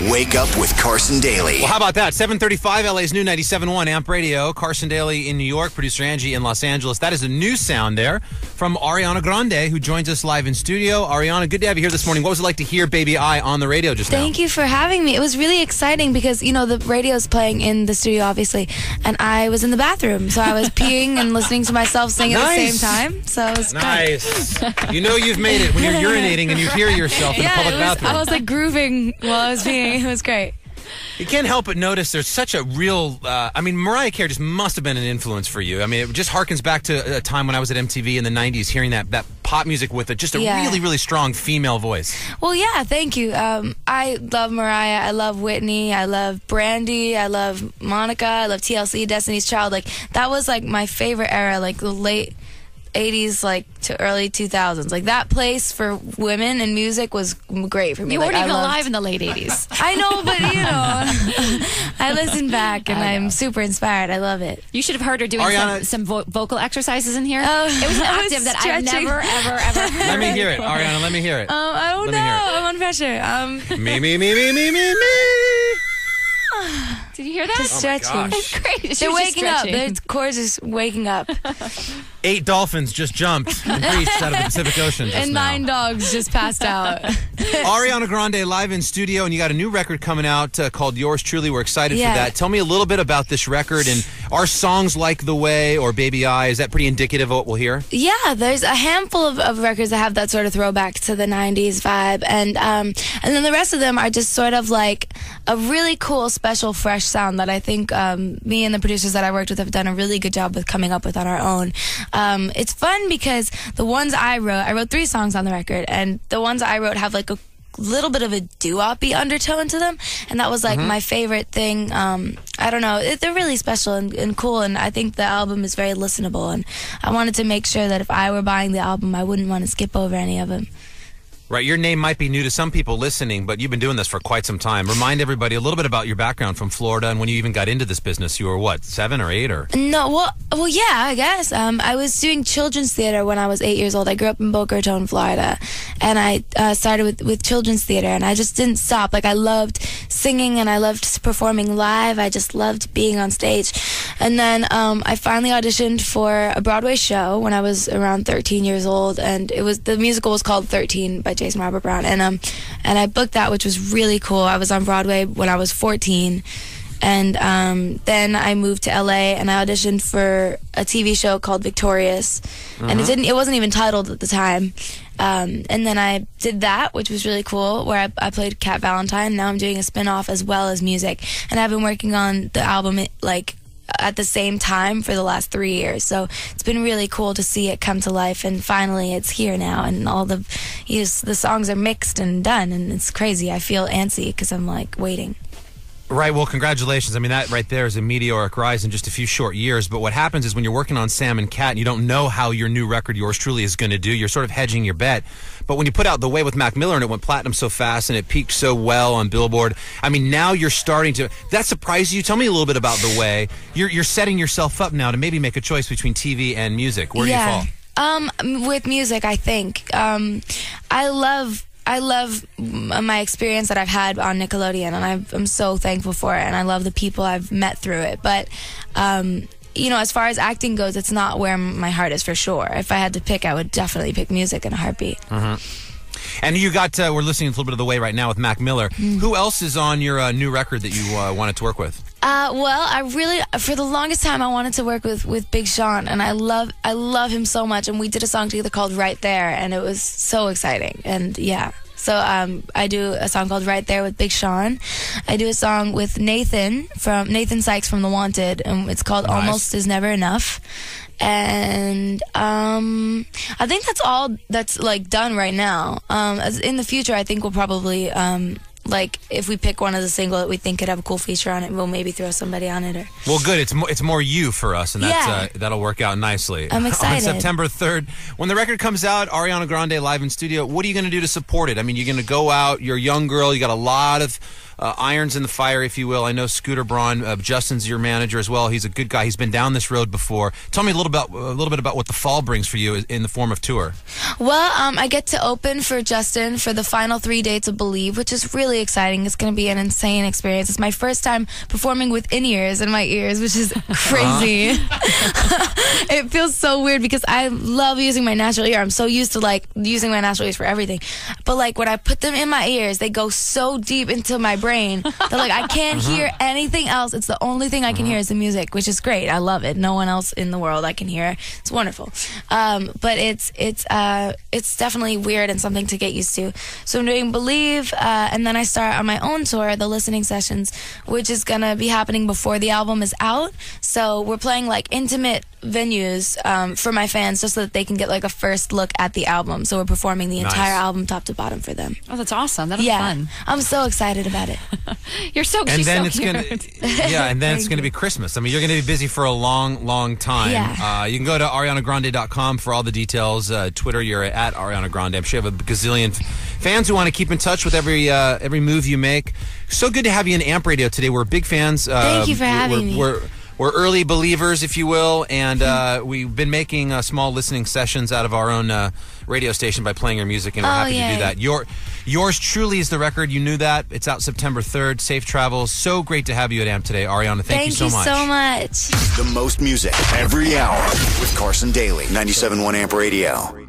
Wake up with Carson Daly. Well, how about that? 7:35, LA's new 97.1 AMP Radio. Carson Daly in New York, producer Angie in Los Angeles. That is a new sound there from Ariana Grande, who joins us live in studio. Ariana, good to have you here this morning. What was it like to hear Baby I on the radio just now? Thank you for having me. It was really exciting because, you know, the radio's playing in the studio, obviously, and I was in the bathroom, so I was peeing and listening to myself sing at the same time. So it was nice. You know you've made it when you're urinating and you hear yourself in a public bathroom. I was like grooving while I was peeing. It was great. You can't help but notice there's such a real, Mariah Carey just must have been an influence for you. I mean, it just harkens back to a time when I was at MTV in the 90s, hearing that pop music with just a really, really strong female voice. Well, yeah, thank you. I love Mariah. I love Whitney. I love Brandy. I love Monica. I love TLC, Destiny's Child. Like, that was, like, my favorite era, like, the late 80s, like, to early 2000s. Like, that place for women and music was great for me. You like, weren't even alive in the late 80s. I know, but, you know, I listen back and I'm super inspired. I love it. You should have heard her doing some vocal exercises in here. It was an octave that I've never, ever heard. Let me hear it, Ariana. Let me hear it. I don't know. I'm on pressure. Me. Did you hear that? Just stretching. It's great. They're waking up. Their chords is waking up. 8 dolphins just jumped and breached out of the Pacific Ocean just and now. 9 dogs just passed out. Ariana Grande live in studio, and you got a new record coming out called Yours Truly. We're excited for that. Tell me a little bit about this record, and are songs like The Way or Baby I, is that pretty indicative of what we'll hear? Yeah, there's a handful of records that have that sort of throwback to the 90s vibe, and then the rest of them are just sort of like a really cool, special, fresh sound that I think me and the producers that I worked with have done a really good job with coming up with on our own. It's fun because the ones I wrote 3 songs on the record, and the ones I wrote have like a little bit of a doo-wop-y undertone to them, and that was like my favorite thing. I don't know, they're really special and cool, and I think the album is very listenable, and I wanted to make sure that if I were buying the album, I wouldn't want to skip over any of them. Right, your name might be new to some people listening, but you've been doing this for quite some time. Remind everybody a little bit about your background from Florida, and when you even got into this business. You were what, 7 or 8 or? No, well, yeah, I guess. I was doing children's theater when I was 8 years old. I grew up in Boca Raton, Florida, and I started with children's theater, and I just didn't stop. Like, I loved singing, and I loved performing live. I just loved being on stage. And then I finally auditioned for a Broadway show when I was around 13 years old, and the musical was called 13 by Jason Robert Brown, and I booked that, which was really cool. I was on Broadway when I was 14, and then I moved to LA and I auditioned for a TV show called Victorious, and it wasn't even titled at the time. And then I did that, which was really cool, where I played Cat Valentine. Now I'm doing a spin-off as well as music, and I've been working on the album at the same time for the last 3 years, so it's been really cool to see it come to life, and finally it's here now, and all the songs are mixed and done, and it's crazy. I feel antsy because I'm like waiting. Right, well, congratulations. I mean, that right there is a meteoric rise in just a few short years. But what happens is when you're working on Sam and Cat and you don't know how your new record, Yours Truly, is going to do, you're sort of hedging your bet. But when you put out The Way with Mac Miller and it went platinum so fast and it peaked so well on Billboard, I mean, now you're starting to... That surprised you? Tell me a little bit about The Way. You're setting yourself up now to maybe make a choice between TV and music. Where do you fall? With music, I think. I love my experience that I've had on Nickelodeon, and I'm so thankful for it, and I love the people I've met through it. But, you know, as far as acting goes, it's not where my heart is for sure. If I had to pick, I would definitely pick music in a heartbeat. And you got, we're listening to a little bit of The Way right now with Mac Miller. Who else is on your new record that you wanted to work with? Well, for the longest time, I wanted to work with Big Sean, and I love him so much, and we did a song together called Right There, and it was so exciting, and yeah. So I do a song called Right There with Big Sean. I do a song with Nathan Sykes from The Wanted, and it's called Almost Is Never Enough. And I think that's all that's like done right now. In the future, I think we'll probably like if we pick one as a single that we think could have a cool feature on it, we'll maybe throw somebody on it. Well, good. It's more you for us, and that'll work out nicely. I'm excited. On September 3rd, when the record comes out, Ariana Grande live in studio. What are you going to do to support it? I mean, you're going to go out. You're a young girl. You got a lot of irons in the fire, if you will. I know Scooter Braun, Justin's your manager as well. He's a good guy. He's been down this road before. Tell me a little bit about what the fall brings for you in the form of tour. Well, I get to open for Justin for the final 3 dates of Believe, which is really exciting. It's going to be an insane experience. It's my first time performing with in-ears in my ears, which is crazy. It feels so weird because I love using my natural ear. I'm so used to like using my natural ears for everything. But like when I put them in my ears, they go so deep into my brain that like I can't hear anything else. It's the only thing I can hear is the music, which is great. I love it. No one else in the world I can hear. It's wonderful. But it's definitely weird and something to get used to. So I'm doing Believe, and then I start on my own tour, the listening sessions, which is gonna be happening before the album is out. So we're playing like intimate venues for my fans just so that they can get like a first look at the album. So we're performing the entire album top to bottom for them. Oh, that's awesome. That'll be fun. I'm so excited about it. You're so cute. And then so it's cute. and then it's gonna be Christmas. I mean, you're gonna be busy for a long time. Yeah. You can go to arianagrande.com for all the details. Twitter, you're at Ariana Grande. I'm sure you have a gazillion fans who want to keep in touch with every move you make. So good to have you in Amp Radio today. We're big fans. Thank you for having me. We're early believers, if you will, and we've been making small listening sessions out of our own radio station by playing your music, and we're happy to do that. Yours truly is the record. You knew that. It's out September 3rd. Safe travels. So great to have you at AMP today, Ariana. Thank you so much. Thank you so much. The most music every hour with Carson Daly, 97.1 AMP Radio.